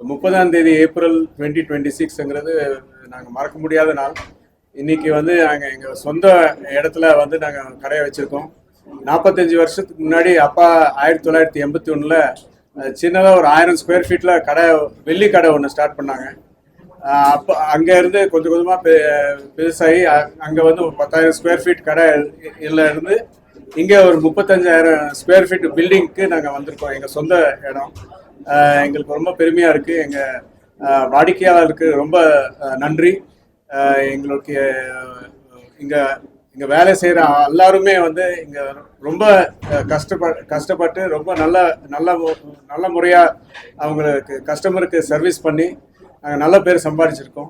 30ஆம் தேதி ஏப்ரல் 2026ங்கிறது நாங்கள் மறக்க முடியாத நாள். இன்னைக்கு வந்து நாங்கள் எங்கள் சொந்த இடத்துல வந்து நாங்கள் கடையை வச்சுருக்கோம். 45 வருஷத்துக்கு முன்னாடி அப்பா 1981ல் சின்னதாக ஒரு 1000 ஸ்கொயர் ஃபீட்டில் கடை, வெள்ளி கடை ஒன்று ஸ்டார்ட் பண்ணாங்க. அப்போ அங்கேருந்து கொஞ்சம் கொஞ்சமாக பெருசாகி அங்கே வந்து ஒரு 10,000 ஸ்கொயர் ஃபீட் கடை இருந்து இங்கே ஒரு 35,000 ஸ்கொயர் ஃபீட் பில்டிங்க்கு நாங்கள் வந்திருக்கோம். எங்கள் சொந்த இடம். எங்களுக்கு ரொம்ப பெருமையாக இருக்குது. எங்கள் வாடிக்கையாளருக்கு ரொம்ப நன்றி. எங்களுக்கு இங்கே வேலை செய்கிற எல்லாருமே வந்து இங்கே ரொம்ப கஷ்டப்பட்டு ரொம்ப நல்ல முறையாக அவங்களுக்கு கஸ்டமருக்கு சர்வீஸ் பண்ணி நாங்கள் நல்ல பேர் சம்பாதிச்சிருக்கோம்.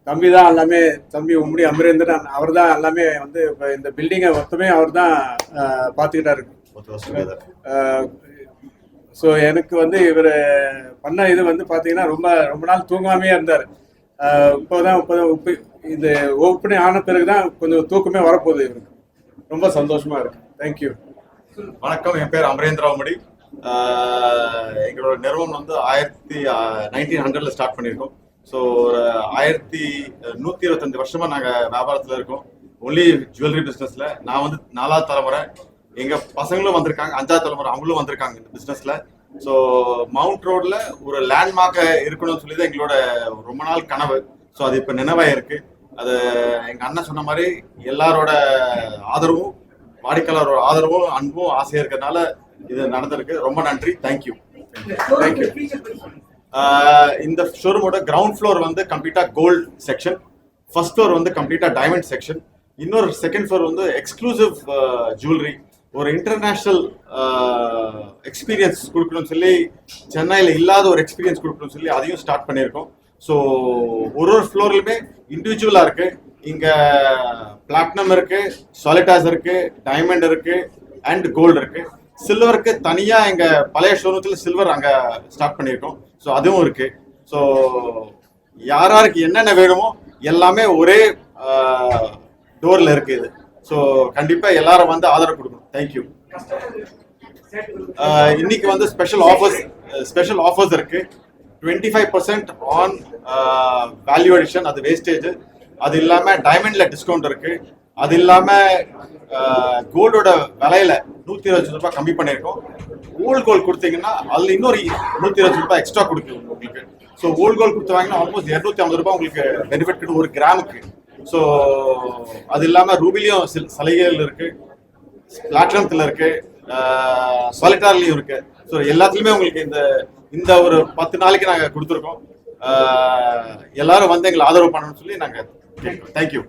தம்பி தான் எல்லாமே, தம்பி உம்முடி அமரேந்திரன், அவர் தான் எல்லாமே வந்து இப்போ இந்த பில்டிங்கை மொத்தமே அவர் தான் பார்த்துக்கிட்டாரு. ஸோ எனக்கு வந்து இவர் பண்ண இது வந்து பார்த்தீங்கன்னா ரொம்ப நாள் தூங்காமே இருந்தார். இப்போதான் இது ஓப்பனே ஆன பிறகு தான் கொஞ்சம் தூக்கமே வரப்போகுது. இவருக்கு ரொம்ப சந்தோஷமா இருக்கு. தேங்க்யூ. வணக்கம், என் பேர் அமரேந்திர உம்முடி. எங்களோட நிறுவனம் வந்து 1900 ஸ்டார்ட் பண்ணியிருக்கோம். ஸோ ஒரு 1125 வருஷமா நாங்கள் வியாபாரத்தில் இருக்கோம். ஒன்லி ஜுவல்லரி பிஸ்னஸில். நான் வந்து 4வது தலைமுறை, எங்கள் பசங்களும் வந்திருக்காங்க, 5வது தலைமுறை அவங்களும் வந்திருக்காங்க இந்த பிஸ்னஸில். ஸோ மவுண்ட் ரோடில் ஒரு லேண்ட்மார்க்கை இருக்கணும்னு சொல்லி தான் எங்களோட ரொம்ப நாள் கனவு. ஸோ அது இப்போ நினைவாயிருக்கு. அது எங்கள் அண்ணன் சொன்ன மாதிரி எல்லாரோட ஆதரவும், வாடிக்கையாளரோட ஆதரவும், அன்பும், ஆசையாக இருக்கிறதுனால இது நடந்திருக்கு. ரொம்ப நன்றி. தேங்க்யூ. இந்த ஷோரூமோட கிரவுண்ட் ஃப்ளோர் வந்து கம்ப்ளீட்டா கோல்ட் செக்ஷன், ஃபர்ஸ்ட் ஃப்ளோர் வந்து கம்ப்ளீட்டா டைமண்ட் செக்ஷன், இன்னொரு செகண்ட் ஃப்ளோர் வந்து எக்ஸ்க்ளூசிவ் ஜுவல்லரி. ஒரு இன்டர்நேஷனல் எக்ஸ்பீரியன்ஸ் கொடுக்கணும்னு சொல்லி, சென்னையில் இல்லாத ஒரு எக்ஸ்பீரியன்ஸ் கொடுக்கணும்னு சொல்லி அதையும் ஸ்டார்ட் பண்ணியிருக்கோம். ஸோ ஒரு ஃப்ளோர்லையுமே இண்டிவிஜுவலாக இருக்கு. இங்கே பிளாட்டினம் இருக்கு, சாலிட்டாஸ் இருக்கு, டைமண்ட் இருக்கு, அண்ட் கோல்டு இருக்கு. சில்வருக்கு தனியாக எங்கள் பழைய ஷோரூமத்தில் சில்வர் அங்கே ஸ்டார்ட் பண்ணியிருக்கோம். ஸோ அதுவும் இருக்கு. ஸோ யாருக்கு என்னென்ன வேணுமோ எல்லாமே ஒரே டோரில் இருக்கு இது. ஸோ கண்டிப்பாக எல்லாரும் வந்து ஆதரவு கொடுக்கணும். தேங்க்யூ. இன்னைக்கு வந்து ஸ்பெஷல் ஆஃபர்ஸ் இருக்கு. 25% ஆன் வேல்யூ அடிஷன், அது வேஸ்டேஜ். அது இல்லாமல் டைமண்ட்ல டிஸ்கவுண்ட் இருக்கு. அது இல்லாமல் கோல்டோட விலையில 120 ரூபாய் கம்மி பண்ணியிருக்கோம். ஓல்டு கோல்டு கொடுத்தீங்கன்னா அதில் இன்னொரு 120 ரூபாய் எக்ஸ்ட்ரா கொடுக்கும் உங்களுக்கு. ஸோ ஓல்டு கோல்டு கொடுத்து வாங்கினா ஆல்மோஸ்ட் 250 ரூபாய் உங்களுக்கு பெனிஃபிட் கிடைக்கும் ஒரு கிராமுக்கு. ஸோ அது இல்லாமல் ரூபிலையும் சலுகைகள் இருக்கு, பிளாட்டினத்தில் இருக்கு, சாலிட்டார்லையும் இருக்கு. ஸோ எல்லாத்துலேயுமே உங்களுக்கு இந்த ஒரு 10 நாளைக்கு நாங்கள் கொடுத்துருக்கோம். எல்லாரும் வந்து எங்களை ஆதரவு பண்ணணும்னு சொல்லி நாங்கள் கேட்குறோம். தேங்க்யூ.